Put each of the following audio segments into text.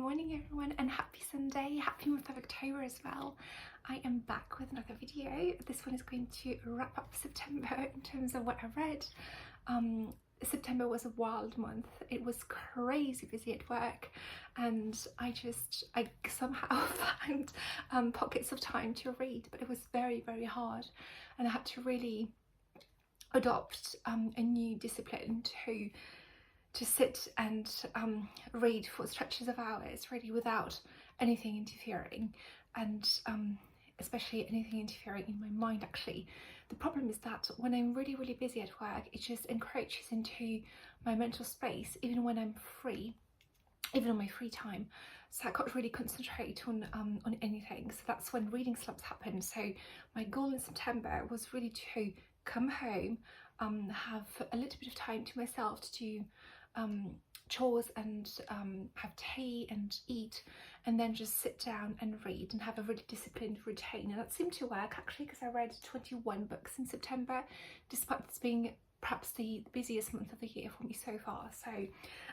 morning everyone, and happy Sunday, happy month of October as well. I am back with another video. This one is going to wrap up September in terms of what I read. September was a wild month. It was crazy busy at work, and I somehow found pockets of time to read, but it was very hard, and I had to really adopt a new discipline to sit and read for stretches of hours, really without anything interfering, and especially anything interfering in my mind. Actually, the problem is that when I'm really busy at work, it just encroaches into my mental space, even when I'm free, even on my free time. So I can't really concentrate on anything. So that's when reading slumps happen. So my goal in September was really to come home, have a little bit of time to myself to do chores and have tea and eat, and then just sit down and read and have a really disciplined routine. And that seemed to work actually, because I read 21 books in September, despite this being perhaps the busiest month of the year for me so far. So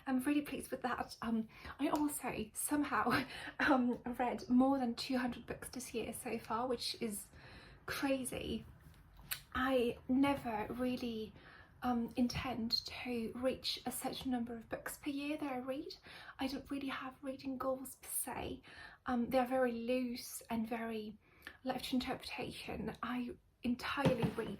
I'm really pleased with that. I also somehow read more than 200 books this year so far, which is crazy. I never really intend to reach a certain number of books per year that I read. I don't really have reading goals per se. They're very loose and very left to interpretation. I entirely read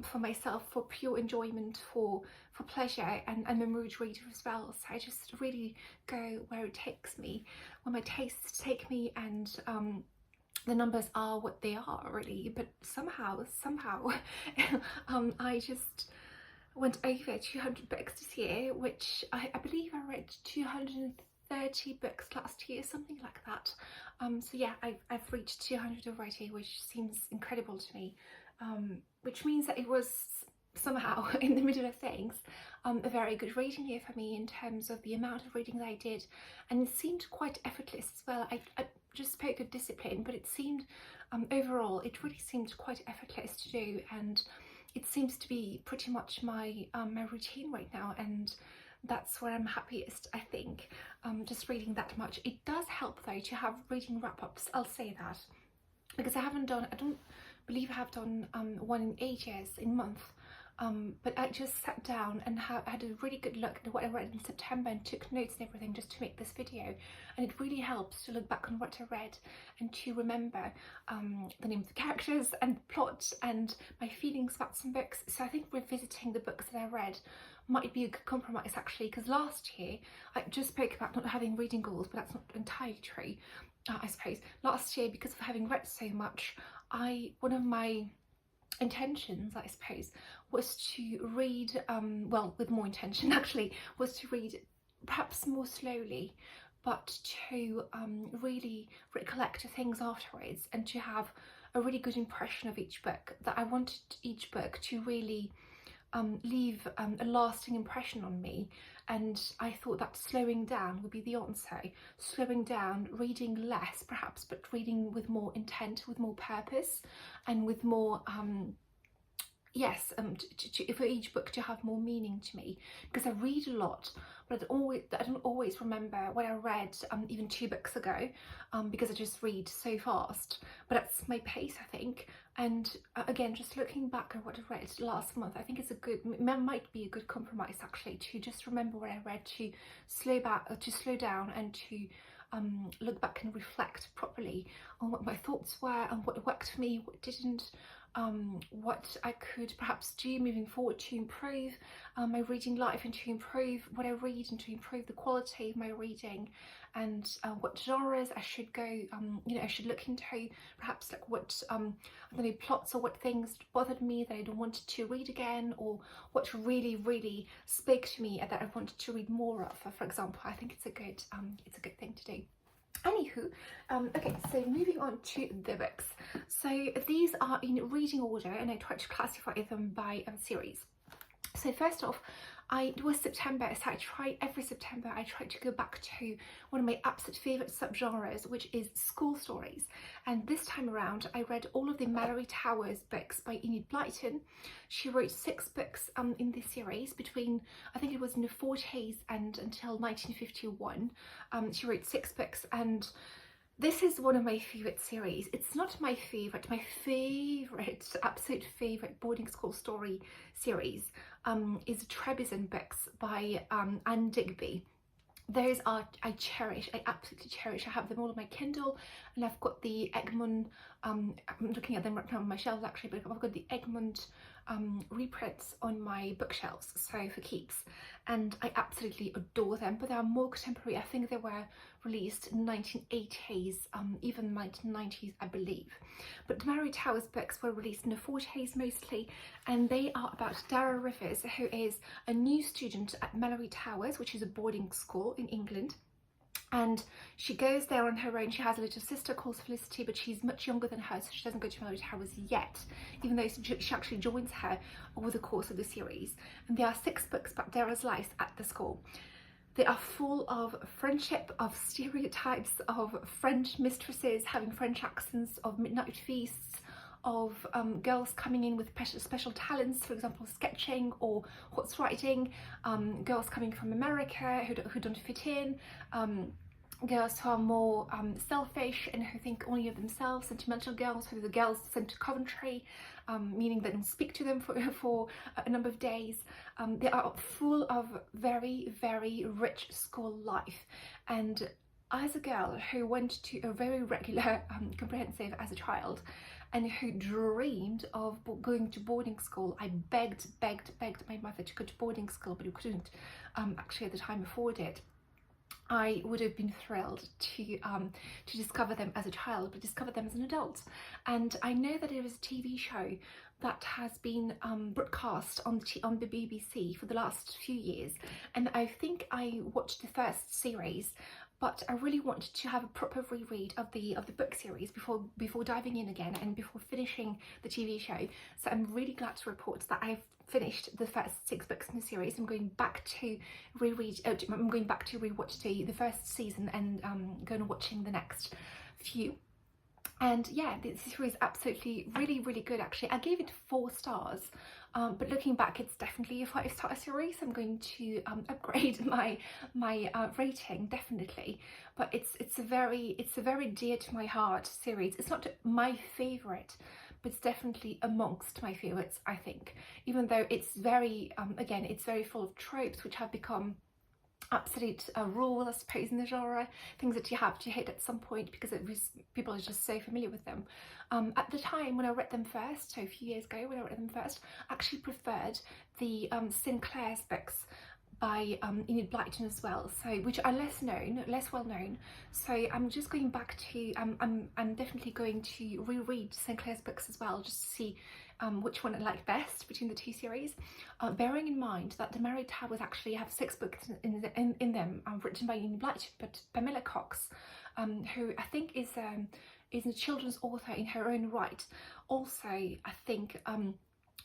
for myself, for pure enjoyment, for pleasure, and I'm a mood reader as well. So I just really go where it takes me, where my tastes take me, and the numbers are what they are, really. But somehow I just went over 200 books this year, which I believe I read 230 books last year, something like that. So yeah, I've reached 200 already, which seems incredible to me, which means that it was somehow, in the middle of things, a very good reading year for me in terms of the amount of reading that I did, and it seemed quite effortless as well. I just spoke of discipline, but it seemed overall it really seemed quite effortless to do, and it seems to be pretty much my routine right now, and that's where I'm happiest, I think, just reading that much. It does help though to have reading wrap-ups, I'll say that, because I don't believe I have done one in ages, in month. But I just sat down and had a really good look at what I read in September and took notes and everything just to make this video, and it really helps to look back on what I read and to remember the name of the characters and the plot and my feelings about some books. So I think revisiting the books that I read might be a good compromise actually, because last year I just spoke about not having reading goals, but that's not entirely true. I suppose last year, because of having read so much, one of my intentions, I suppose, was to read, well, with more intention actually, was to read perhaps more slowly, but to really recollect things afterwards, and to have a really good impression of each book. That I wanted each book to really leave a lasting impression on me, and I thought that slowing down would be the answer. Slowing down, reading less perhaps, but reading with more intent, with more purpose, and with more for each book to have more meaning to me, because I read a lot, but I don't always remember what I read even 2 books ago, because I just read so fast. But that's my pace, I think. And again, just looking back at what I read last month, I think might be a good compromise actually, to just remember what I read, to slow down, and to look back and reflect properly on what my thoughts were, and what worked for me, what didn't, what I could perhaps do moving forward to improve my reading life, and to improve what I read, and to improve the quality of my reading, and what genres I should go, I should look into, perhaps like what plots, or what things bothered me that I don't want to read again, or what really spoke to me that I wanted to read more of, for example. I think it's a good thing to do. Anywho, okay, so moving on to the books. So these are in reading order, and I tried to classify them by series. So first off, it was September, so every September I try to go back to one of my absolute favourite subgenres, which is school stories. And this time around I read all of the Malory Towers books by Enid Blyton. She wrote 6 books in this series between, I think it was in the 40s and until 1951. She wrote 6 books, and this is one of my favourite series. It's not my favourite, absolute favourite boarding school story series is Trebizond books by Anne Digby. Those are, I absolutely cherish. I have them all on my Kindle, and I've got the Egmont, I'm looking at them right now on my shelves actually, but I've got the Egmont reprints on my bookshelves, so for keeps, and I absolutely adore them. But they are more contemporary. I think they were released in the 1980s, even 1990s I believe. But the Malory Towers books were released in the 40s mostly, and they are about Dara Rivers, who is a new student at Malory Towers, which is a boarding school in England. And she goes there on her own. She has a little sister called Felicity, but she's much younger than her, so she doesn't go to Malory Towers yet, even though she actually joins her over the course of the series. And there are 6 books about Dara's life at the school. They are full of friendship, of stereotypes, of French mistresses having French accents, of midnight feasts, of girls coming in with special talents, for example sketching or horse riding, girls coming from America who don't fit in, girls who are more selfish and who think only of themselves, sentimental girls, who the girls sent to Coventry, meaning they don't speak to them for a number of days. They are full of very, very rich school life. And as a girl who went to a very regular comprehensive as a child, and who dreamed of going to boarding school, I begged my mother to go to boarding school, but we couldn't actually at the time afford it. I would have been thrilled to discover them as a child, but discover them as an adult. And I know that there is a TV show that has been broadcast on the BBC for the last few years, and I think I watched the first series, but I really wanted to have a proper reread of the book series before diving in again and before finishing the TV show. So I'm really glad to report that I've finished the first 6 books in the series. I'm going back to rewatch the first season and going and watching the next few. And yeah, this series is absolutely really good actually. I gave it 4 stars, but looking back it's definitely a 5-star series. I'm going to upgrade my rating definitely, but it's a very dear to my heart series. It's not my favourite, but it's definitely amongst my favourites, I think, even though it's very again, it's very full of tropes which have become absolute rule, I suppose, in the genre, things that you have to hit at some point because people are just so familiar with them. At the time when I read them first, so a few years ago when I read them first, I actually preferred the Sinclair's books by Enid Blyton as well, so which are less well known. So I'm just going back to I'm definitely going to reread Sinclair's books as well, just to see which one I like best between the 2 series, bearing in mind that the Malory Towers actually have 6 books in them written by Enid Blyton, but Pamela Cox, who I think is a children's author in her own right, also I think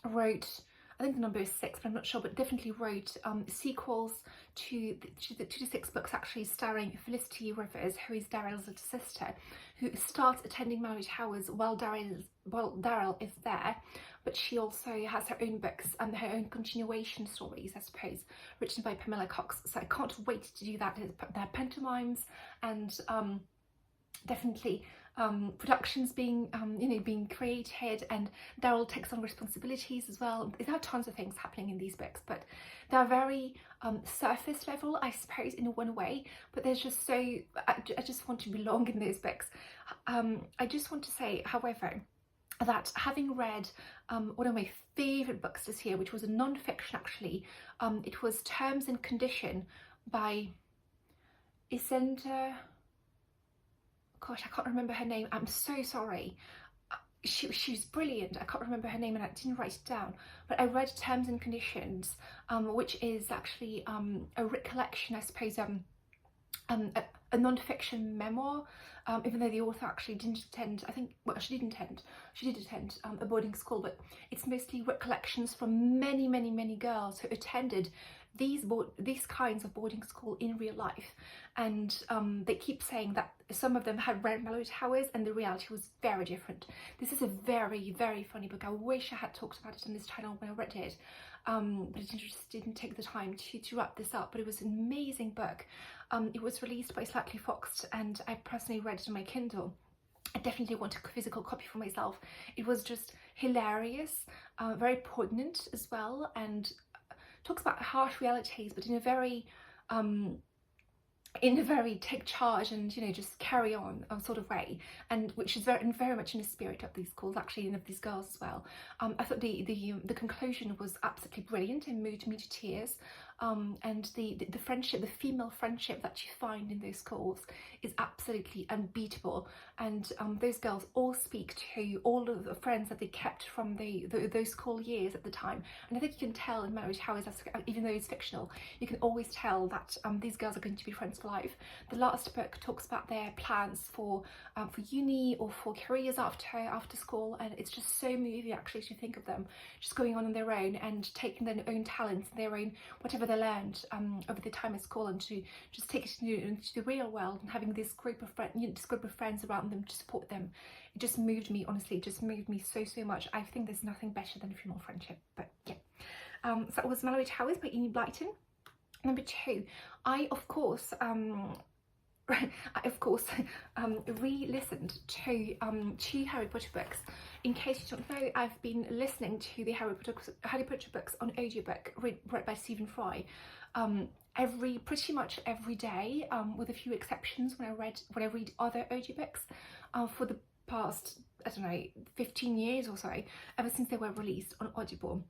wrote, I think the number is 6, but I'm not sure, but definitely wrote sequels to the 6 books actually, starring Felicity Rivers, who is Daryl's little sister, who starts attending Malory Towers while Daryl is there, but she also has her own books and her own continuation stories, I suppose, written by Pamela Cox. So I can't wait to do that. There are pantomimes and definitely productions being being created, and Daryl takes on responsibilities as well. There are tons of things happening in these books, but they're very surface level, I suppose, in one way, but there's just so I just want to belong in those books. I just want to say, however, that having read one of my favourite books this year, which was a non-fiction actually, it was Terms and Condition by Isenda, gosh, I can't remember her name, I'm so sorry. She's brilliant. I can't remember her name and I didn't write it down, but I read Terms and Conditions, which is actually a recollection, I suppose, a non-fiction memoir, even though the author actually didn't attend, I think, well, she did attend a boarding school, but it's mostly recollections from many girls who attended these kinds of boarding school in real life, and they keep saying that some of them had read Malory Towers and the reality was very different. This is a very, very funny book. I wish I had talked about it on this channel when I read it, but I just didn't take the time to wrap this up. But it was an amazing book. It was released by Slightly Foxed, and I personally read it on my Kindle. I definitely want a physical copy for myself. It was just hilarious, very poignant as well, and talks about harsh realities, but in a very take charge and, you know, just carry on sort of way, and which is very much in the spirit of these schools actually, and of these girls as well. I thought the conclusion was absolutely brilliant and moved me to tears. And the friendship, the female friendship that you find in those schools is absolutely unbeatable. And those girls all speak to all of the friends that they kept from those school years at the time. And I think you can tell in Malory Towers, even though it's fictional, you can always tell that these girls are going to be friends for life. The last book talks about their plans for uni or for careers after school, and it's just so moving actually to think of them just going on their own and taking their own talents, their own whatever they learned over the time at school, and to just take it into the real world, and having this group of friends around them to support them. It just moved me, honestly, it just moved me so much. I think there's nothing better than female friendship. But yeah, so that was Malory Towers by Enid Blyton. Number 2, I of course re-listened to 2 Harry Potter books. In case you don't know, I've been listening to the Harry Potter books on audiobook read by Stephen Fry pretty much every day, with a few exceptions when I read other audiobooks for the past, I don't know, 15 years or so, ever since they were released on Audible.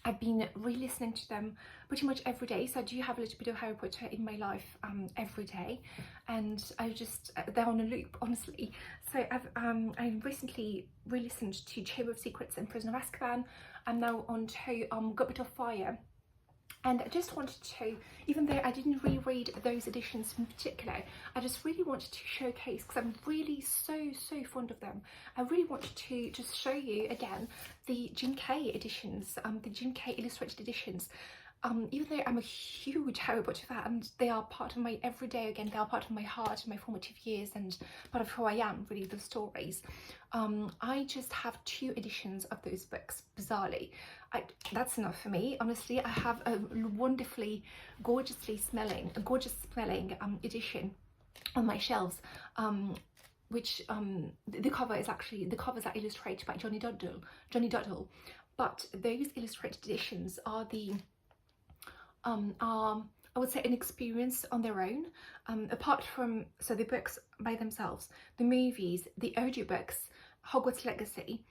I've been re-listening to them pretty much every day, so I do have a little bit of Harry Potter in my life every day, and they're on a loop, honestly. So I recently re-listened to Chamber of Secrets and Prisoner of Azkaban. I'm now on to Goblet of Fire. And I just wanted to, even though I didn't reread those editions in particular, I just really wanted to showcase, because I'm really so fond of them. I really wanted to just show you again the Jim Kay editions, the Jim Kay illustrated editions. Even though I'm a huge Harry Potter fan, they are part of my everyday, again, they are part of my heart and my formative years, and part of who I am, really, the stories. I just have 2 editions of those books, bizarrely. That's enough for me, honestly. I have a wonderfully, gorgeous smelling edition on my shelves, which the covers are illustrated by Johnny Doddle, but those illustrated editions are I would say an experience on their own, apart from, so the books by themselves, the movies, the audiobooks, Hogwarts Legacy,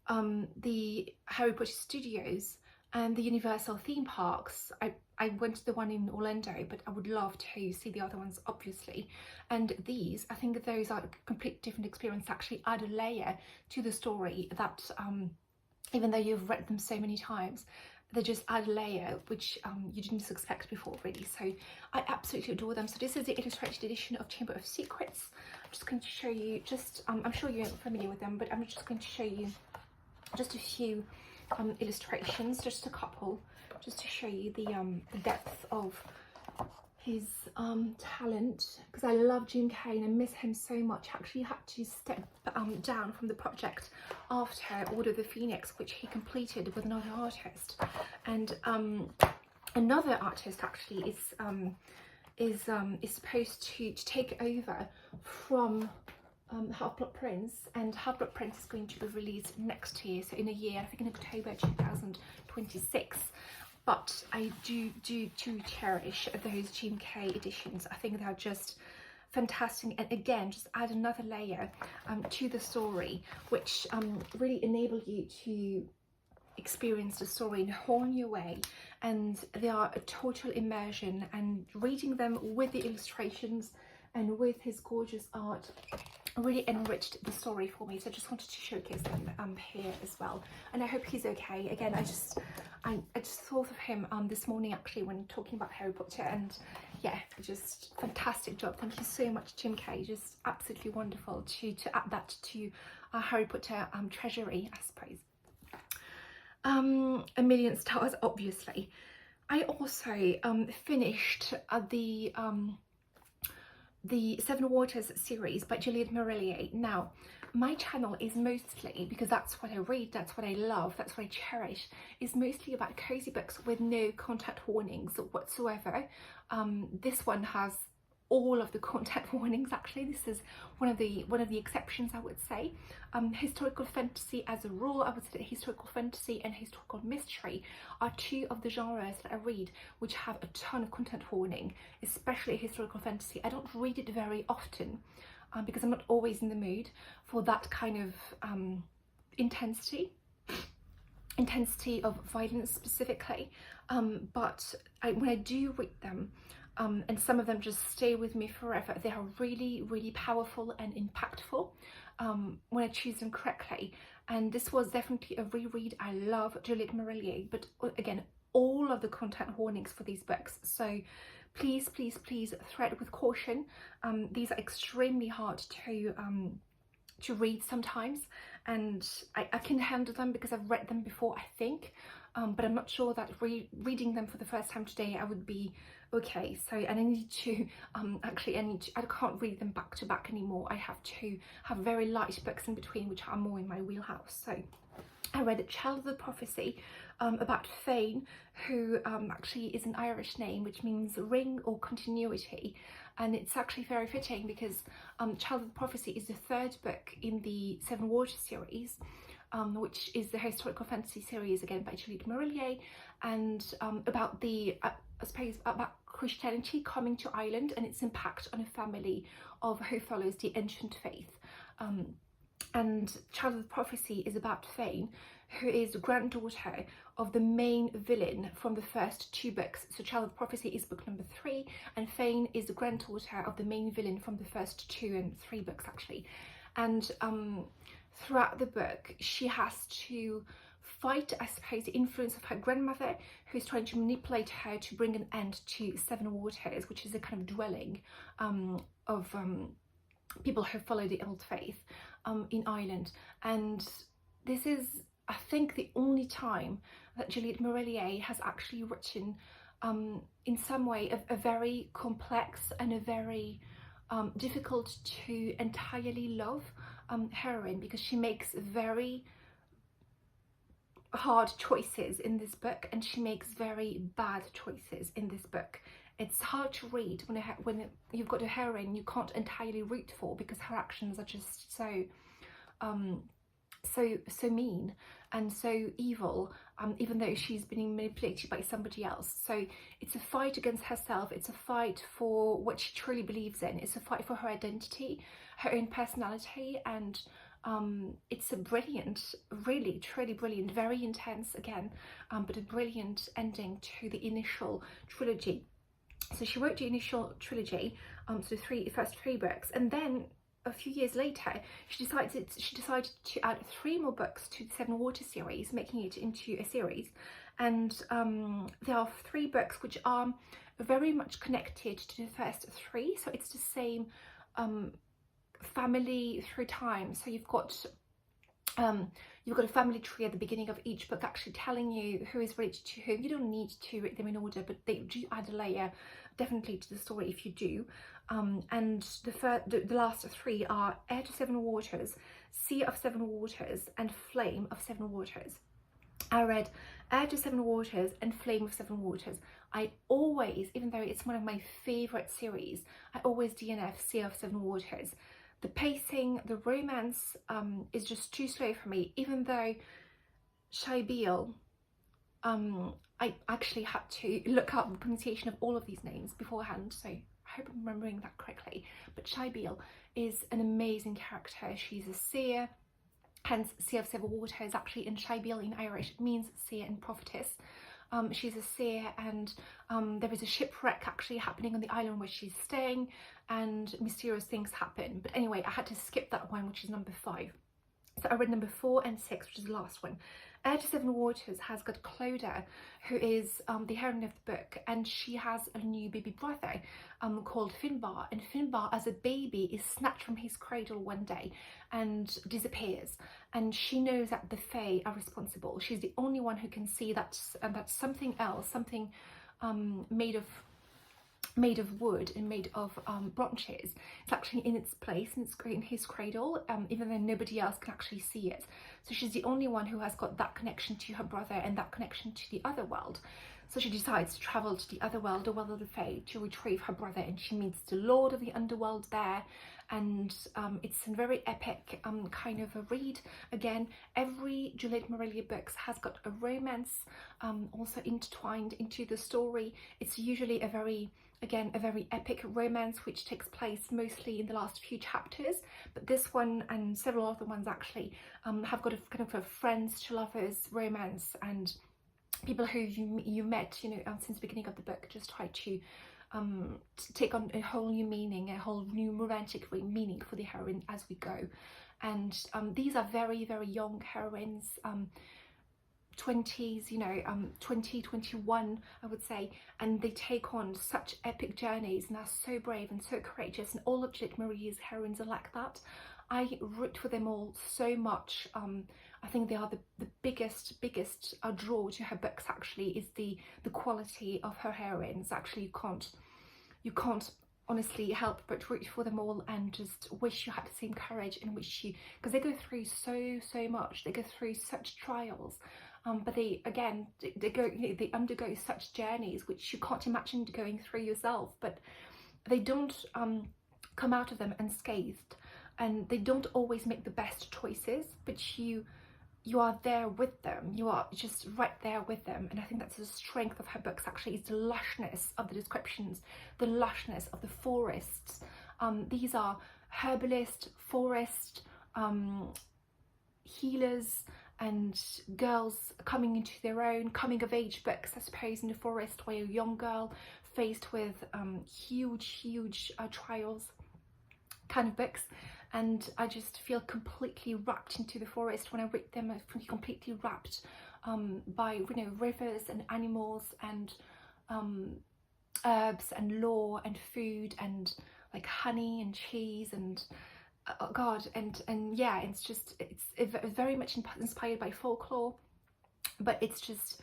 the Harry Potter Studios, and the Universal theme parks. I went to the one in Orlando, but I would love to see the other ones, obviously. And these, I think those are a completely different experience, actually add a layer to the story that, even though you've read them so many times, they just add a layer which you didn't expect before, really. So I absolutely adore them. So this is the illustrated edition of Chamber of Secrets. I'm just going to show you, I'm sure you're familiar with them, but I'm just going to show you just a few illustrations, just a couple, just to show you the depth of his talent, because I love Jim Kay and I miss him so much. Actually, he had to step down from the project after Order of the Phoenix, which he completed with another artist, and another artist actually is supposed to take over from Half-Blood Prince, and Half-Blood Prince is going to be released next year, so in a year, I think in October 2026. But I do cherish those Jim Kay editions. I think they're just fantastic, and again, just add another layer to the story, which really enable you to experience the story in a whole new way. And they are a total immersion, and reading them with the illustrations and with his gorgeous art really enriched the story for me. So I just wanted to showcase them here as well, and I hope he's okay. Again, I just thought of him this morning, actually, when talking about Harry Potter, and yeah, just fantastic job. Thank you so much, Jim Kay. Just absolutely wonderful to add that to our Harry Potter treasury, I suppose. A million stars, obviously. I also finished the Sevenwaters series by Juliet Marillier. Now, my channel is mostly, because that's what I read, that's what I love, that's what I cherish, is mostly about cozy books with no content warnings whatsoever. This one has all of the content warnings. Actually, this is one of the exceptions, I would say. Historical fantasy, as a rule, I would say that historical fantasy and historical mystery are two of the genres that I read which have a ton of content warning, especially historical fantasy. I don't read it very often because I'm not always in the mood for that kind of intensity of violence specifically, but when I do read them, and some of them just stay with me forever, they are really, really powerful and impactful when I choose them correctly. And this was definitely a reread. I love Juliet Marillier, but again, all of the content warnings for these books, so please, please, please tread with caution. These are extremely hard to read sometimes, and I can handle them because I've read them before, I think, but I'm not sure that reading them for the first time today I would be okay. So, and I need to I can't read them back to back anymore. I have to have very light books in between which are more in my wheelhouse. So I read Child of the Prophecy, about Fane, who actually is an Irish name which means ring or continuity, and it's actually very fitting because Child of the Prophecy is the third book in the Sevenwaters series, which is the historical fantasy series again by Juliet Marillier, and about the I suppose about Christianity coming to Ireland and its impact on a family of who follows the ancient faith. And Child of the Prophecy is about Fane, who is the granddaughter of the main villain from the first two books. So Child of the Prophecy is book number 3, and Fane is the granddaughter of the main villain from the first 2 and 3 books actually. And throughout the book she has to fight, I suppose, the influence of her grandmother, who's trying to manipulate her to bring an end to Sevenwaters, which is a kind of dwelling of people who follow the old faith in Ireland. And this is, I think, the only time that Juliet Marillier has actually written in some way a very complex and a very difficult to entirely love heroine, because she makes very hard choices in this book and she makes very bad choices in this book. It's hard to read when you've got a heroine you can't entirely root for, because her actions are just so mean and so evil, even though she's being manipulated by somebody else. So it's a fight against herself, it's a fight for what she truly believes in, it's a fight for her identity, her own personality, and it's a brilliant, really truly brilliant, very intense again, but a brilliant ending to the initial trilogy. So she wrote the initial trilogy, so the first three books, and then a few years later she decided to add 3 more books to the Sevenwaters series, making it into a series. And there are 3 books which are very much connected to the first 3, so it's the same family through time. So you've got a family tree at the beginning of each book, actually telling you who is related to whom. You don't need to read them in order, but they do add a layer definitely to the story if you do. And the last 3 are Heir to Sevenwaters, Sea of Sevenwaters, and Flame of Sevenwaters. I read Heir to Sevenwaters and Flame of Sevenwaters. I always, even though it's one of my favourite series, I always DNF Sea of Sevenwaters. The pacing, the romance is just too slow for me, even though Shea, I actually had to look up the pronunciation of all of these names beforehand, so I hope I'm remembering that correctly. But Shea is an amazing character. She's a seer, hence Sea of Sevenwaters. Actually in Shea in Irish it means seer and prophetess. She's a seer, and there is a shipwreck actually happening on the island where she's staying, and mysterious things happen. But anyway, I had to skip that one, which is number 5. So I read number 4 and 6, which is the last one. Heir to Sevenwaters has got Clodagh, who is the heroine of the book, and she has a new baby brother called Finbar, and Finbar as a baby is snatched from his cradle one day and disappears, and she knows that the Fae are responsible. She's the only one who can see that something else, something made of wood and made of branches. It's actually in its place, and it's in his cradle, even though nobody else can actually see it. So she's the only one who has got that connection to her brother and that connection to the other world. So she decides to travel to the other world, the world of the Fae, to retrieve her brother, and she meets the Lord of the Underworld there. And it's a very epic kind of a read. Again, every Juliet Marillier books has got a romance also intertwined into the story. It's usually a very epic romance which takes place mostly in the last few chapters, but this one and several other ones actually have got a kind of a friends to lovers romance, and people who you met, you know, since the beginning of the book just try to take on a whole new meaning, a whole new romantic meaning for the heroine as we go. And these are very, very young heroines, 20s, you know, 20, 21, I would say, and they take on such epic journeys and are so brave and so courageous, and all of Juliet Marillier's heroines are like that. I root for them all so much. I think they are the biggest draw to her books actually, is the quality of her heroines. Actually, you can't honestly help but root for them all and just wish you had the same courage, and wish you, because they go through so much, they go through such trials, but they undergo such journeys which you can't imagine going through yourself, but they don't come out of them unscathed, and they don't always make the best choices, but you are there with them, you are just right there with them. And I think that's the strength of her books actually, is the lushness of the descriptions, the lushness of the forests. These are herbalist, forest, healers, and girls coming into their own, coming of age books, I suppose, in the forest, where a young girl faced with huge trials kind of books. And I just feel completely wrapped into the forest when I read them. I feel completely wrapped by, you know, rivers and animals and herbs and lore and food and like honey and cheese and oh God, and yeah, it's very much inspired by folklore, but it's just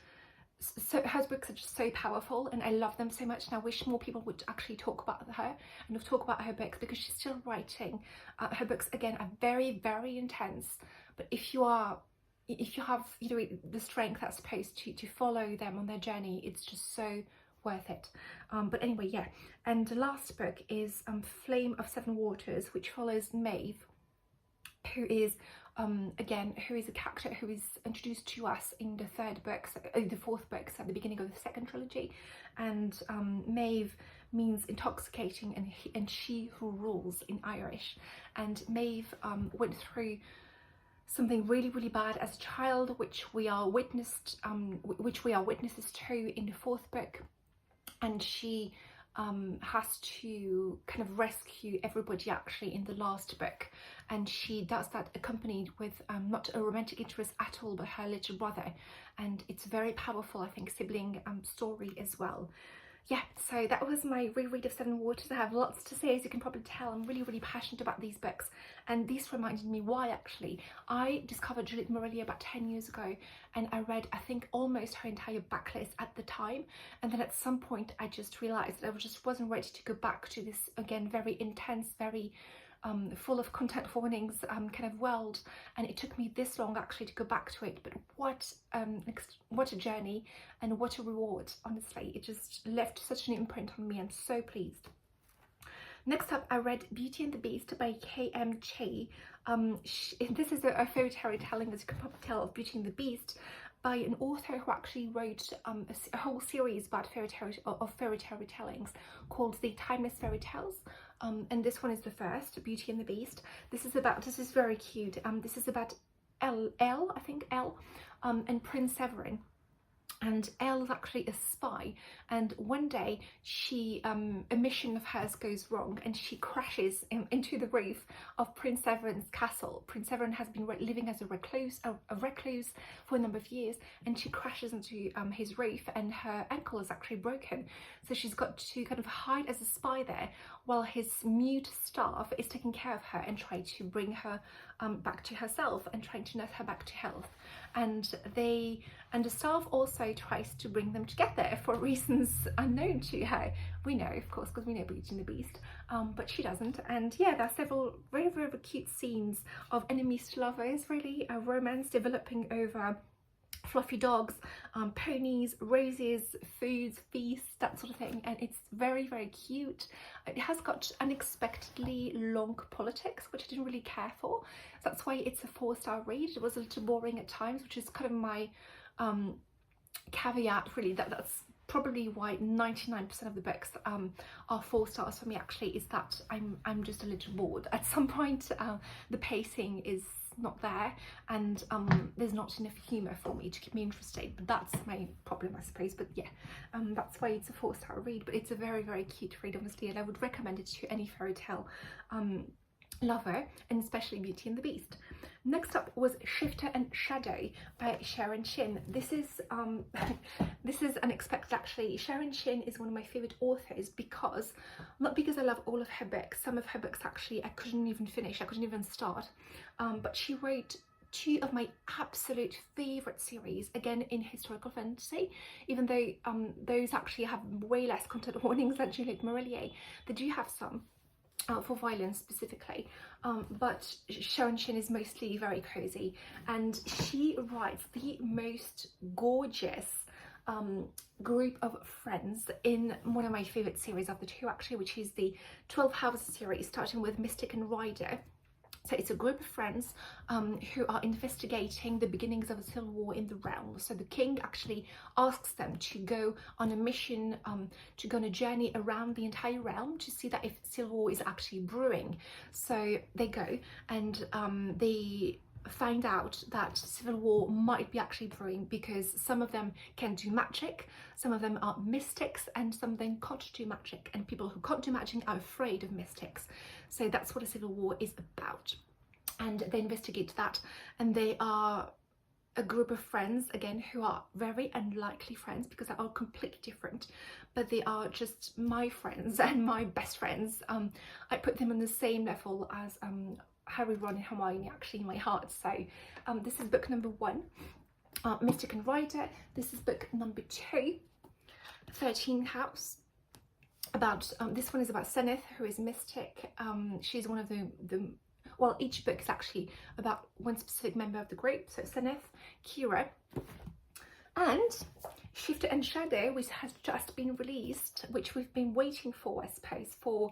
so, her books are just so powerful, and I love them so much, and I wish more people would actually talk about her and talk about her books, because she's still writing. Her books again are very, very intense, but if you have, you know, the strength, I suppose, to follow them on their journey, it's just so worth it. But anyway, yeah, and the last book is Flame of Sevenwaters, which follows Maeve, who is who is a character who is introduced to us in the fourth book, so at the beginning of the second trilogy. And Maeve means intoxicating, and she who rules in Irish. And Maeve went through something really, really bad as a child, which we are witnesses to in the fourth book, and she has to kind of rescue everybody actually in the last book, and she does that accompanied with not a romantic interest at all, but her little brother, and it's a very powerful, I think, sibling story as well. Yeah, so that was my reread of Sevenwaters. I have lots to say, as you can probably tell. I'm really, really passionate about these books, and this reminded me why actually I discovered Juliet Marillier about 10 years ago, and I read, I think, almost her entire backlist at the time, and then at some point I just realised that I just wasn't ready to go back to this, again, very intense, very full of content warnings kind of world, and it took me this long actually to go back to it. But what a journey, and what a reward, honestly. It just left such an imprint on me. I'm so pleased. Next up, I read Beauty and the Beast by K.M. Shea. This is a fairy tale retelling, as you can probably tell, of Beauty and the Beast, by an author who actually wrote a whole series about fairy tale retellings called the Timeless Fairy Tales. And this one is the first, Beauty and the Beast. This is very cute. This is about Elle, and Prince Severin. And Elle is actually a spy, and one day she a mission of hers goes wrong, and she crashes into the roof of Prince Severin's castle. Prince Severin has been living as a recluse for a number of years, and she crashes into his roof, and her ankle is actually broken, so she's got to kind of hide as a spy there while his mute staff is taking care of her and trying to bring her back to herself and trying to nurse her back to health. And the staff also tries to bring them together for reasons unknown to her. We know, of course, because we know Beauty and the Beast, but she doesn't. And yeah, there are several very, very cute scenes of enemies to lovers, really, a romance developing over fluffy dogs, ponies, roses, foods, feasts, that sort of thing, and it's very, very cute. It has got unexpectedly long politics, which I didn't really care for, so that's why it's a 4-star read. It was a little boring at times, which is kind of my caveat, really. That's probably why 99% of the books are 4 stars for me, actually, is that I'm just a little bored at some point. The pacing is not there, and there's not enough humour for me to keep me interested, but that's my problem, I suppose. But yeah, that's why it's a 4-star read, but it's a very, very cute read, honestly, and I would recommend it to any fairy tale lover, and especially Beauty and the Beast. Next up was Shifter and Shadow by Sharon Shinn. This is this is unexpected, actually. Sharon Shinn is one of my favourite authors because, not because I love all of her books, some of her books actually I couldn't even finish, I couldn't even start, but she wrote 2 of my absolute favourite series, again in historical fantasy, even though those actually have way less content warnings than Juliet Marillier. They do have some for violence specifically, but Sharon Shinn is mostly very cozy, and she writes the most gorgeous group of friends in one of my favourite series of the 2, actually, which is the 12 House series, starting with Mystic and Rider. So it's a group of friends who are investigating the beginnings of a civil war in the realm. So the king actually asks them to go on a mission, to go on a journey around the entire realm to see that if civil war is actually brewing. So they go, and they find out that civil war might be actually brewing because some of them can do magic, some of them are mystics, and some of them can't do magic, and people who can't do magic are afraid of mystics. So that's what a civil war is about, and they investigate that, and they are a group of friends, again, who are very unlikely friends because they're all completely different, but they are just my friends and my best friends. I put them on the same level as Harry, Ron and Hermione, actually, in my heart. So this is book number 1, Mystic and Rider. This is book number 2, 13th House. About this one is about Seneth, who is mystic. She's one of the well, each book is actually about one specific member of the group. So Seneth, Kira, and Shifter and Shadow, which has just been released, which we've been waiting for, I suppose, for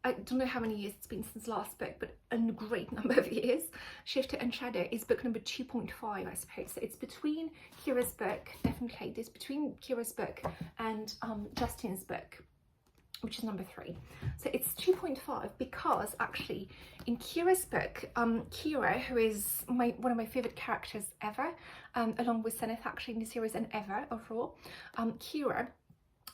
I don't know how many years it's been since last book, but a great number of years. Shifter and Shadow is book number 2.5, I suppose. So it's between Kira's book, definitely this, between Kira's book and Justin's book, which is number 3. So it's 2.5 because actually in Kira's book, Kira, who is one of my favourite characters ever, along with Seneth actually in the series and ever overall, Kira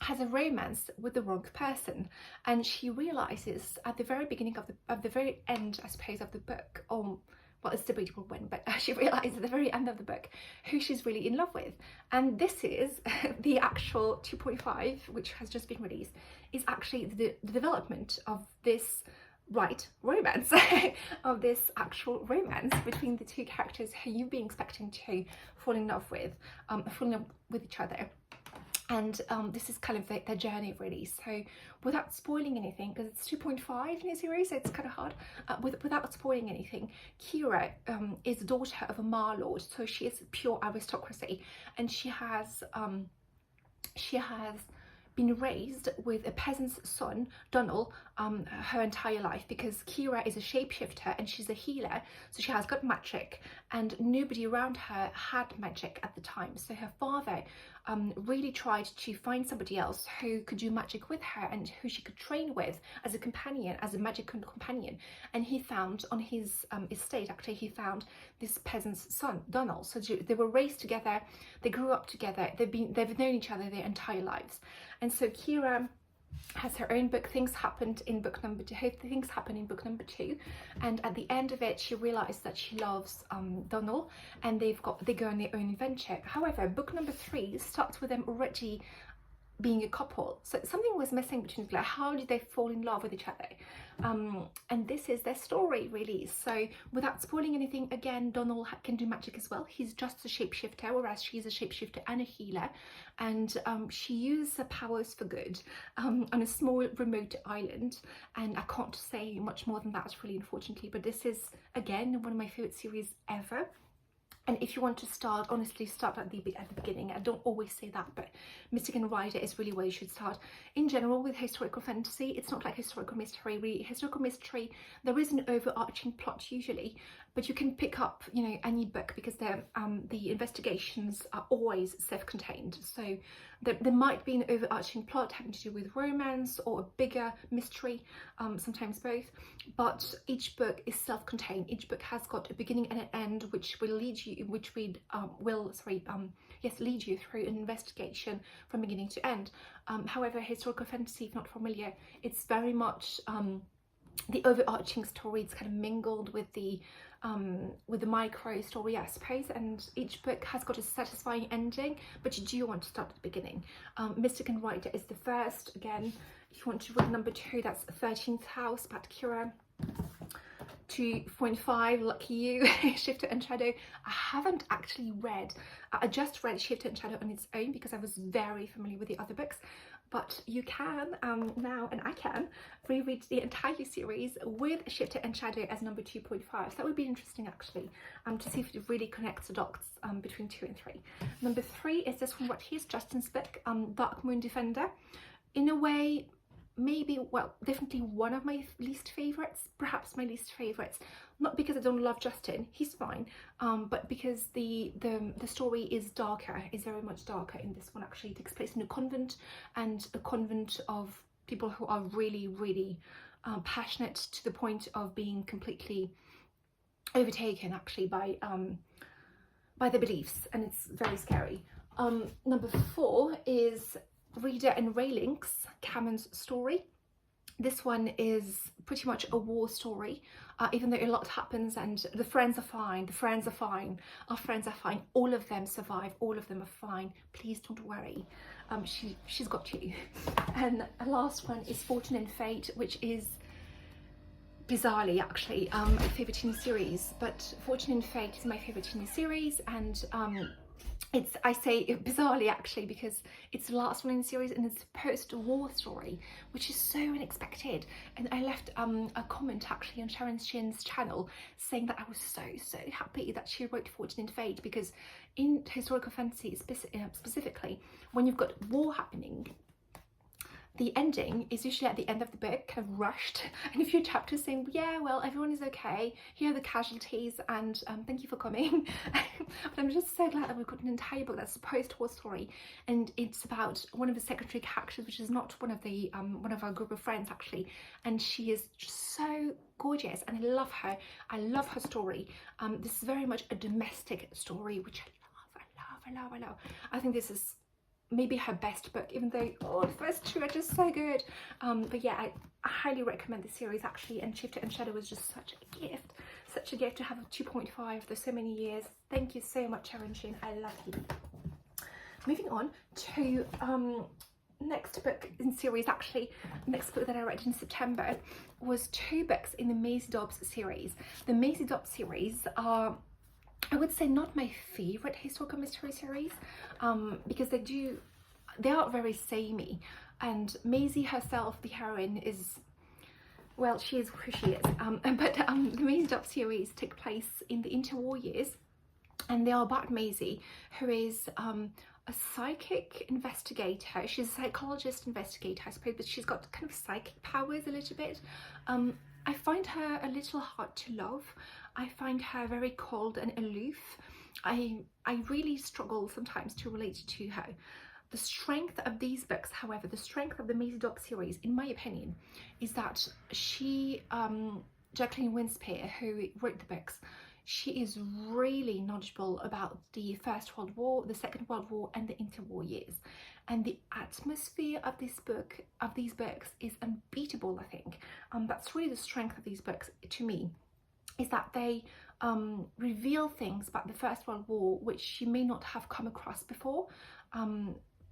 has a romance with the wrong person, and she realizes at the very beginning of the very end, I suppose, of the book, or well, it's debatable when, but she realizes at the very end of the book who she's really in love with. And this is the actual 2.5, which has just been released, is actually the development of this romance of this actual romance between the 2 characters who you've been expecting to fall in love with each other. And this is kind of their journey, really. So without spoiling anything, because it's 2.5 in a series, so it's kind of hard, without spoiling anything, Kira is the daughter of a Marlord, so she is pure aristocracy, and she has been raised with a peasant's son, Donal, her entire life, because Kira is a shapeshifter and she's a healer, so she has got magic, and nobody around her had magic at the time. So her father really tried to find somebody else who could do magic with her and who she could train with as a companion, as a magic companion. And he found on his estate, actually, he found this peasant's son, Donal. So they were raised together, they grew up together, they've known each other their entire lives. And so Kira has her own book. Things happened in book number 2. Things happen in book number 2, and at the end of it, she realized that she loves Donal, and they go on their own adventure. However, book number 3 starts with them already being a couple. So something was missing between them. Like, how did they fall in love with each other? And this is their story, really. So without spoiling anything, again, Donald can do magic as well. He's just a shapeshifter, whereas she's a shapeshifter and a healer. And she uses her powers for good on a small remote island. And I can't say much more than that, really, unfortunately. But this is, again, one of my favourite series ever. And if you want to start, honestly, start at the beginning. I don't always say that, but Mystic and Rider is really where you should start. In general, with historical fantasy, it's not like historical mystery. Really, historical mystery, there is an overarching plot usually, but you can pick up, you know, any book, because the investigations are always self-contained. So there might be an overarching plot having to do with romance or a bigger mystery, sometimes both, but each book is self-contained. Each book has got a beginning and an end, which will lead you, lead you through an investigation from beginning to end. However, historical fantasy, if not familiar, it's very much the overarching story. It's kind of mingled with the micro story, I suppose, and each book has got a satisfying ending, but you do want to start at the beginning. Mystic and Rider is the first. Again, if you want to read number 2, that's 13th House, about Kira. 2.5, lucky you, Shifter and Shadow. I haven't actually read, I just read Shifter and Shadow on its own because I was very familiar with the other books, but you can now, and I can, reread the entire series with Shifter and Shadow as number 2.5. So that would be interesting, actually, to see if it really connects the dots between 2 and 3. Number 3 is this one right here, Justin's book, Dark Moon Defender. In a way, maybe, well, definitely one of my least favourites, perhaps my least favourites. Not because I don't love Justin, he's fine, but because the story is darker, is very much darker in this one. Actually, it takes place in a convent, and a convent of people who are really, really passionate, to the point of being completely overtaken, actually, by their beliefs, and it's very scary. Number 4 is Reader and Raylings, Cameron's story. This one is pretty much a war story, even though a lot happens, and the friends are fine, the friends are fine, our friends are fine, all of them survive, all of them are fine, please don't worry, she's got you. And the last one is Fortune and Fate, which is bizarrely, actually, my favourite in the series. But Fortune and Fate is my favourite in the series, and it's, I say it bizarrely, actually, because it's the last one in the series, and it's a post-war story, which is so unexpected. And I left a comment, actually, on Shinn's channel saying that I was so happy that she wrote Fortune and Fate, because in historical fantasy specifically, when you've got war happening, the ending is usually at the end of the book, kind of rushed, and a few chapters saying, yeah, well, everyone is okay, here are the casualties, and thank you for coming. But I'm just so glad that we've got an entire book that's a post-war story, and it's about one of the secondary characters, which is not one of our group of friends, actually, and she is just so gorgeous, and I love her. I love her story. This is very much a domestic story, which I love. I think this is maybe her best book, even though the first 2 are just so good. But yeah, I highly recommend the series, actually, and Shifter and Shadow was just such a gift to have a 2.5 for so many years. Thank you so much, Sharon Shinn, I love you. Moving on to next book in series, actually, next book that I read in September was 2 books in the Maisie Dobbs series. The Maisie Dobbs series are, I would say, not my favourite historical mystery series, because they are very samey, and Maisie herself, the heroine, is, well, she is who she is, but the Maisie Dobbs series take place in the interwar years, and they are about Maisie, who is a psychic investigator. She's a psychologist investigator, I suppose, but she's got kind of psychic powers a little bit. I find her a little hard to love. I find her very cold and aloof. I really struggle sometimes to relate to her. The strength of these books, however, the strength of the Maisie Dobbs series, in my opinion, is that she, Jacqueline Winspear, who wrote the books, she is really knowledgeable about the First World War, the Second World War, and the interwar years. And the atmosphere of these books is unbeatable, I think. That's really the strength of these books to me, is that they reveal things about the First World War which you may not have come across before.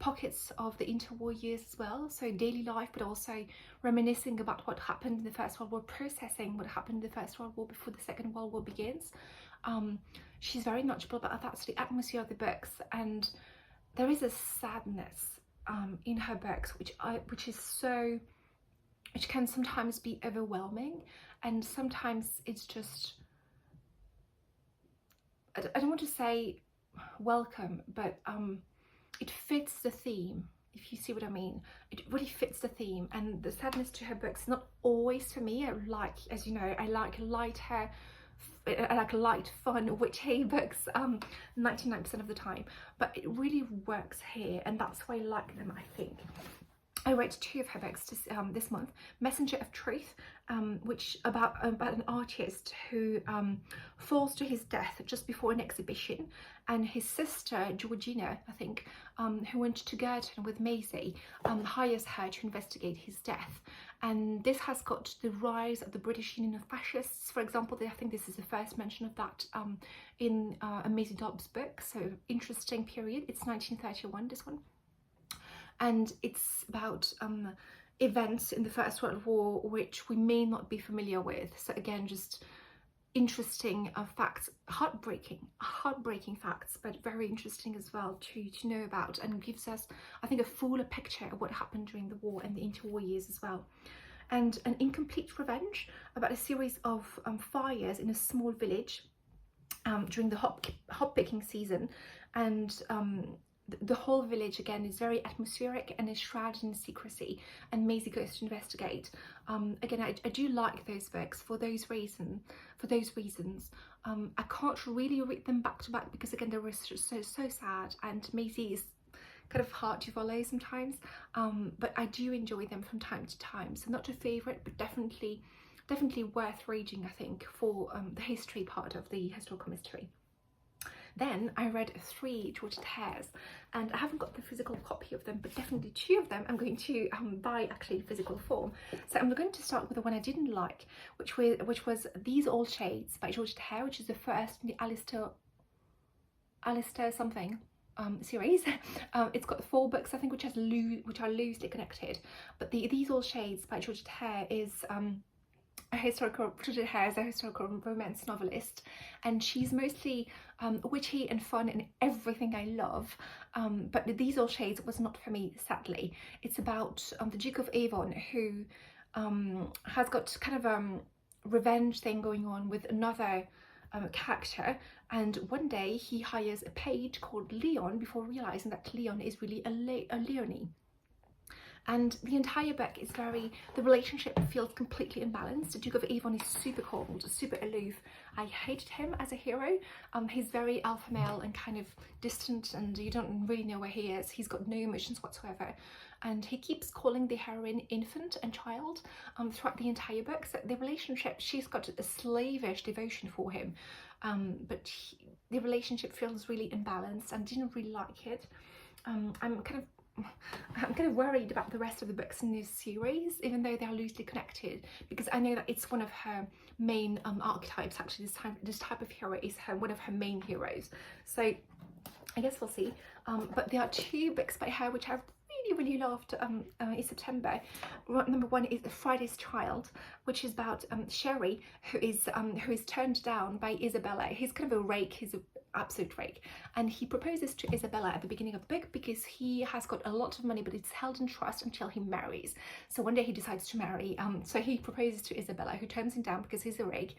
pockets of the interwar years as well, so daily life, but also reminiscing about what happened in the First World War, processing what happened in the First World War before the Second World War begins. She's very knowledgeable about that, so the atmosphere of the books, and there is a sadness in her books which can sometimes be overwhelming, and sometimes it's just, I don't want to say welcome, but it fits the theme, if you see what I mean. It really fits the theme, and the sadness to her books is not always for me. I like, as you know, I like lighter, I like light, fun, witchy books 99% of the time, but it really works here, and that's why I like them, I think. I read 2 of her books this month. Messenger of Truth, which about an artist who falls to his death just before an exhibition, and his sister Georgina, I think, who went to Girton with Maisie, hires her to investigate his death. And this has got the rise of the British Union of Fascists, for example. I think this is the first mention of that in a Maisie Dobbs book, so interesting period. It's 1931, this one. And it's about events in the First World War which we may not be familiar with. So again, just interesting facts, heartbreaking facts, but very interesting as well to know about, and gives us, I think, a fuller picture of what happened during the war and the interwar years as well. And An Incomplete Revenge, about a series of fires in a small village during the hop picking season, and the whole village again is very atmospheric and is shrouded in secrecy, and Maisie goes to investigate. Again, I do like those books for those reasons. I can't really read them back to back because again, they were so sad, and Maisie is kind of hard to follow sometimes, but I do enjoy them from time to time. So not a favourite, but definitely worth reading, I think, for the history part of the historical mystery. Then I read 3 Georgette Heirs, and I haven't got the physical copy of them, but definitely 2 of them I'm going to buy actually in physical form. So I'm going to start with the one I didn't like, which was These Old Shades by Georgette Heir, which is the first in the Alistair something series. It's got 4 books, I think, which are loosely connected, but These Old Shades by Georgette Heir is Georgette Heir is a historical romance novelist, and she's mostly witty and fun and everything I love, but These Old Shades was not for me, sadly. It's about the Duke of Avon, who has got kind of a revenge thing going on with another character, and one day he hires a page called Leon before realising that Leon is really a Leonie. And the entire book is the relationship feels completely imbalanced. The Duke of Avon is super cold, super aloof. I hated him as a hero. He's very alpha male and kind of distant, and you don't really know where he is. He's got no emotions whatsoever. And he keeps calling the heroine infant and child throughout the entire book. So the relationship, she's got a slavish devotion for him, but the relationship feels really imbalanced, and didn't really like it. I'm kind of worried about the rest of the books in this series, even though they are loosely connected, because I know that it's one of her main archetypes. Actually, this type of hero is one of her main heroes. So I guess we'll see. But there are 2 books by her which I've really loved in September. Number 1 is Friday's Child, which is about Sherry, who is turned down by Isabella. He's kind of a rake. He's an absolute rake, and he proposes to Isabella at the beginning of the book because he has got a lot of money, but it's held in trust until he marries. So one day he decides to marry, so he proposes to Isabella, who turns him down because he's a rake.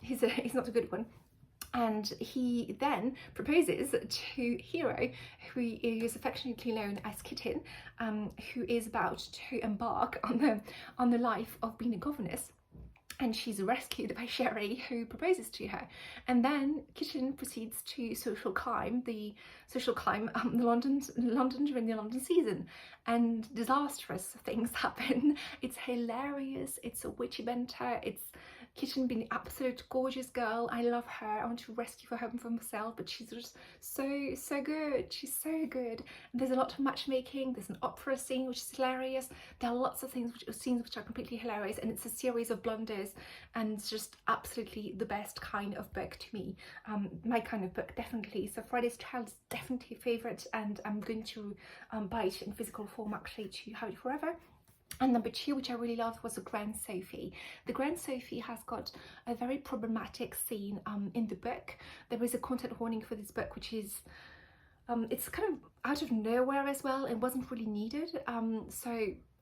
He's not a good one. And he then proposes to Hero, who is affectionately known as Kitten, who is about to embark on the life of being a governess. And she's rescued by Sherry, who proposes to her. And then Kitten proceeds to social climb London during the London season, and disastrous things happen. It's hilarious. It's a witchy banter. It's Kitten being an absolute gorgeous girl. I love her. I want to rescue her from myself, but she's just so good. She's so good. And there's a lot of matchmaking. There's an opera scene which is hilarious. There are lots of scenes which are completely hilarious, and it's a series of blunders hilarious, and it's just absolutely the best kind of book to me. My kind of book, definitely. So Friday's Child is definitely a favourite, and I'm going to buy it in physical form actually to have it forever. And number two, which I really loved, was the Grand Sophy. The Grand Sophy has got a very problematic scene in the book. There is a content warning for this book, which is it's kind of out of nowhere as well. It wasn't really needed. So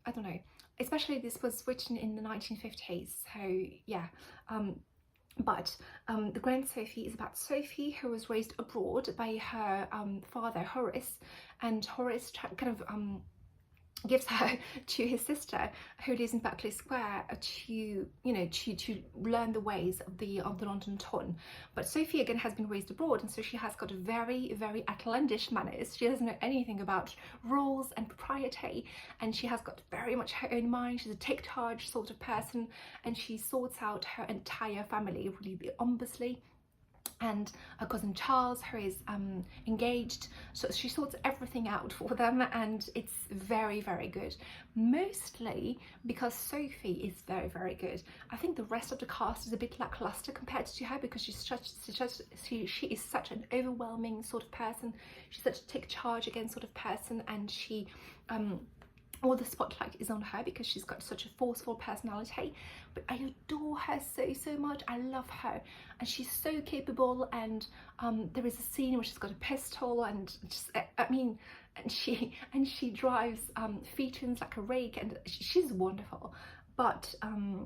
I don't know. Especially this was written in the 1950s. So yeah. But the Grand Sophy is about Sophie, who was raised abroad by her father Horace, and Horace kind of gives her to his sister, who lives in Berkeley Square, to learn the ways of the London ton. But Sophie again has been raised abroad, and so she has got very, very outlandish manners. She doesn't know anything about rules and propriety, and she has got very much her own mind. She's a take charge sort of person, and she sorts out her entire family really ominously. And her cousin Charles, who is engaged, so she sorts everything out for them, and it's very, very good. Mostly because Sophie is very, very good. I think the rest of the cast is a bit lackluster compared to her, because she is such an overwhelming sort of person. She's such a take charge again sort of person, and she all the spotlight is on her because she's got such a forceful personality. But I adore her so much. I love her, and she's so capable. And there is a scene where she's got a pistol, and just and she drives phaetons like a rake, and she's wonderful. But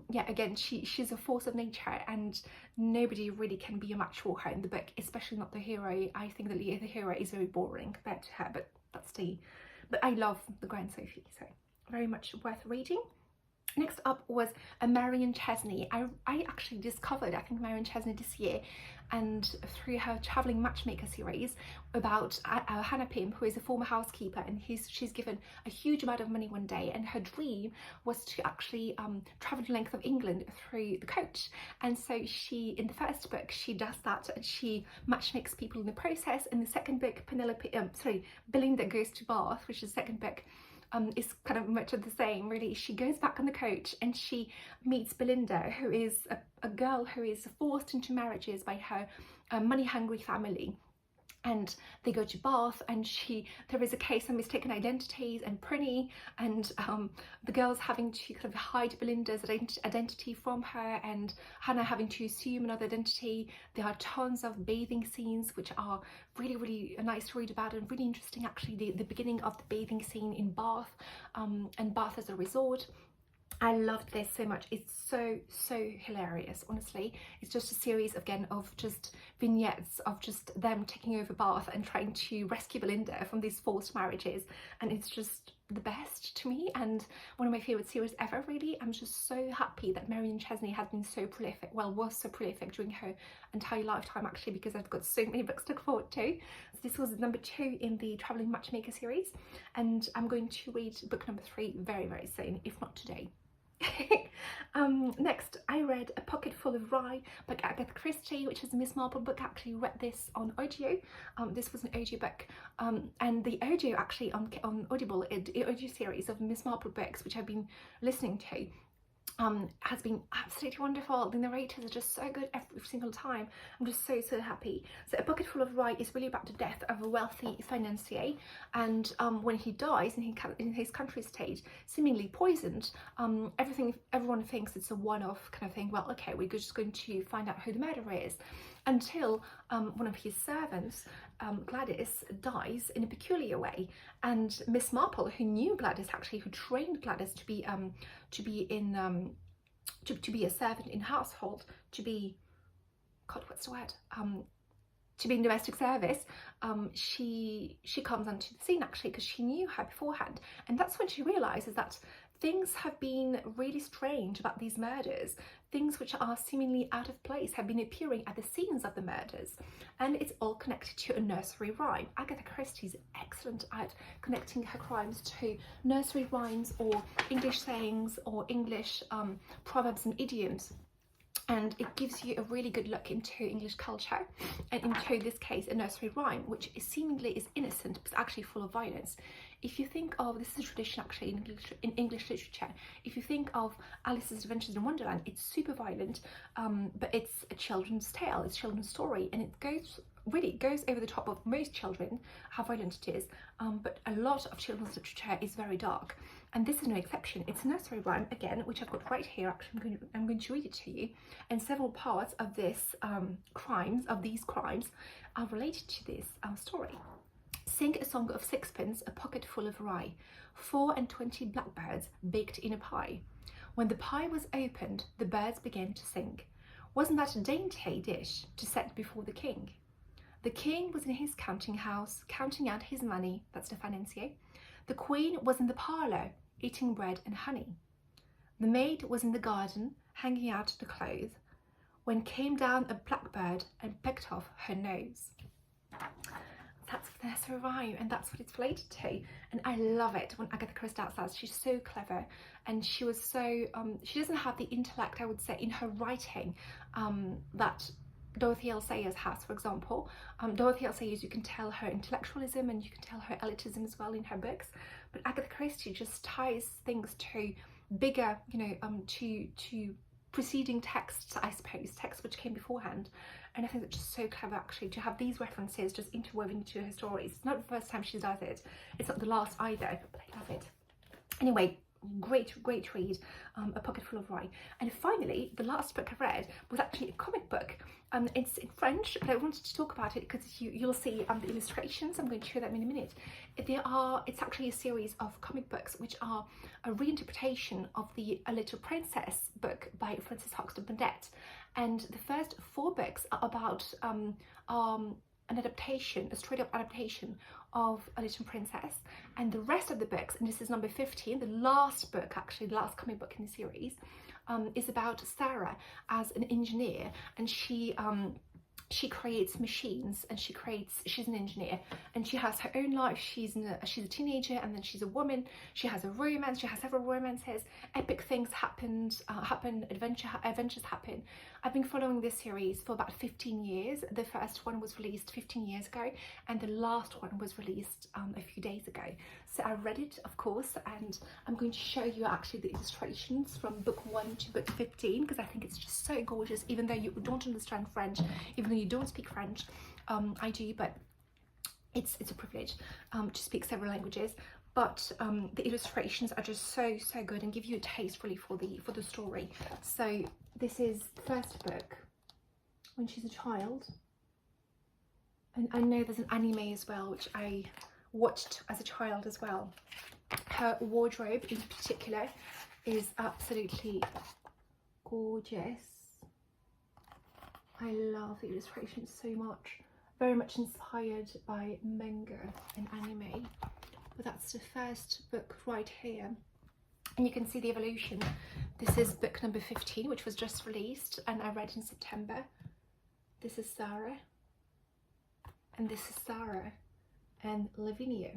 yeah, again, she's a force of nature, and nobody really can be a match for her in the book, especially not the hero. I think that the hero is very boring compared to her, but I love the Grand Sophy, so very much worth reading. Next up was a Marion Chesney. I actually discovered, I think, Marion Chesney this year, and through her Travelling Matchmaker series, about Hannah Pym, who is a former housekeeper, and she's given a huge amount of money one day, and her dream was to actually travel the length of England through the coach. And so she, in the first book, she does that, and she matchmakes people in the process. In the second book, Belinda Goes to Bath, which is the second book, is kind of much of the same, really. She goes back on the coach, and she meets Belinda, who is a girl who is forced into marriages by her money-hungry family. And they go to Bath, and there is a case of mistaken identities and prinny, and the girls having to kind of hide Belinda's identity from her, and Hannah having to assume another identity. There are tons of bathing scenes which are really, really nice to read about, and really interesting actually. The beginning of the bathing scene in Bath, and Bath as a resort. I loved this so much. It's so hilarious, honestly. It's just a series again of just vignettes of just them taking over Bath and trying to rescue Belinda from these forced marriages, and it's just the best to me, and one of my favourite series ever, really. I'm just so happy that Marion Chesney has been so prolific, was so prolific during her entire lifetime, actually, because I've got so many books to look forward to. So this was number 2 in the Travelling Matchmaker series, and I'm going to read book number 3 very, very soon, if not today. Next, I read A Pocket Full of Rye by Agatha Christie, which is a Miss Marple book. I actually read this on audio. This was an audio book, and the audio actually on Audible, the audio series of Miss Marple books, which I've been listening to, has been absolutely wonderful. The narrators are just so good every single time. I'm just so happy. So A Pocket Full of Rye is really about the death of a wealthy financier, and when he dies in his country estate, seemingly poisoned, everyone thinks it's a one-off kind of thing. Well, okay, we're just going to find out who the murderer is, until one of his servants, Gladys, dies in a peculiar way, and Miss Marple, who knew Gladys, actually, who trained Gladys to be a servant in household, to be in domestic service, she comes onto the scene, actually, because she knew her beforehand, and that's when she realizes that things have been really strange about these murders. Things which are seemingly out of place have been appearing at the scenes of the murders, and it's all connected to a nursery rhyme. Agatha Christie is excellent at connecting her crimes to nursery rhymes or English sayings or English proverbs and idioms. and it gives you a really good look into English culture, and into this case a nursery rhyme which seemingly is innocent but actually full of violence. If you think of, this is a tradition actually in English literature, if you think of Alice's Adventures in Wonderland, it's super violent, but it's a children's tale, it's a children's story, and it goes over the top of most children how violent it is, but a lot of children's literature is very dark, and this is no exception. It's a nursery rhyme again, which I've got right here. Actually, I'm going to read it to you, and several parts of this these crimes are related to this story. Sing a song of sixpence, a pocket full of rye, 24 blackbirds baked in a pie. When the pie was opened, the birds began to sing. Wasn't that a dainty dish to set before the king? The king was in his counting house, counting out his money, that's the financier. The queen was in the parlour, eating bread and honey. The maid was in the garden, hanging out the clothes, when came down a blackbird and pecked off her nose. That's the nursery rhyme, and that's what it's related to, and I love it when Agatha Christie does that. She's so clever, and she was so she doesn't have the intellect, I would say, in her writing that Dorothy L. Sayers has, for example. Dorothy L. Sayers, you can tell her intellectualism and you can tell her elitism as well in her books, but Agatha Christie just ties things to bigger, to preceding texts, I suppose, texts which came beforehand. And I think that's just so clever actually to have these references just interwoven into her stories. It's not the first time she does it, it's not the last either, but I love it. Anyway, great read, A Pocket Full of Rye. And finally, the last book I read was actually a comic book. It's in French, but I wanted to talk about it because you'll see the illustrations. I'm going to show them in a minute. It's actually a series of comic books which are a reinterpretation of the A Little Princess book by Frances Hoxton Burnett. And the first 4 books are about an adaptation, a straight up adaptation of A Little Princess, and the rest of the books, and this is number 15, the last book, actually the last comic book in the series, is about Sara as an engineer, and she creates machines, and she's an engineer, and she has her own life. She's a teenager, and then she's a woman. She has a romance, she has several romances, epic things happen, adventures happen. I've been following this series for about 15 years. The first one was released 15 years ago, and the last one was released a few days ago. So I read it, of course, and I'm going to show you actually the illustrations from book 1 to book 15, because I think it's just so gorgeous, even though you don't understand French, even though you don't speak French. I do, but it's a privilege to speak several languages. But the illustrations are just so good and give you a taste really for the story. So this is the first book when she's a child, and I know there's an anime as well which I watched as a child as well. Her wardrobe in particular is absolutely gorgeous. I love the illustrations so much, very much inspired by manga and anime. But that's the first book right here, and you can see the evolution. This is book number 15, which was just released and I read in September. This is Sara, and this is Sara and Lavinia,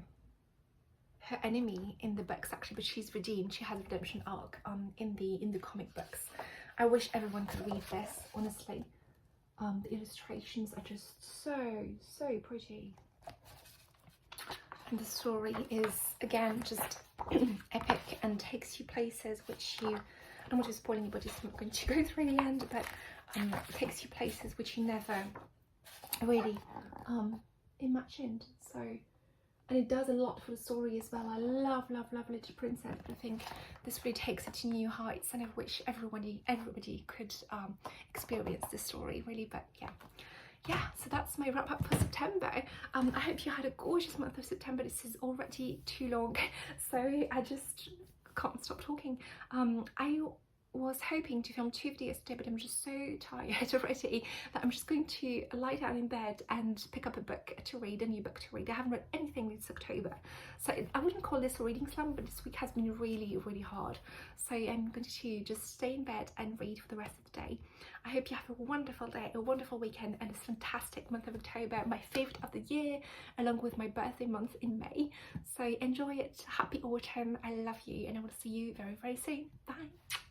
her enemy in the books actually, but she's redeemed. She has a redemption arc in the comic books. I wish everyone could read this, honestly. The illustrations are just so pretty. And the story is again just epic and takes you places which you, I don't want to spoil anybody, so I'm not going to go through the end, but it takes you places which you never really imagined. So, and it does a lot for the story as well. I love Little Princess, but I think this really takes it to new heights, and I wish everybody could experience this story really. But yeah, so that's my wrap up for September. I hope you had a gorgeous month of September. This is already too long, so I just can't stop talking. I was hoping to film 2 videos today, but I'm just so tired already that I'm just going to lie down in bed and pick up a book to read, a new book to read. I haven't read anything this October, so I wouldn't call this a reading slump, but this week has been really hard. So I'm going to just stay in bed and read for the rest of the day. I hope you have a wonderful day, a wonderful weekend, and this fantastic month of October, my favourite of the year, along with my birthday month in May. So enjoy it. Happy autumn. I love you, and I will see you very soon. Bye.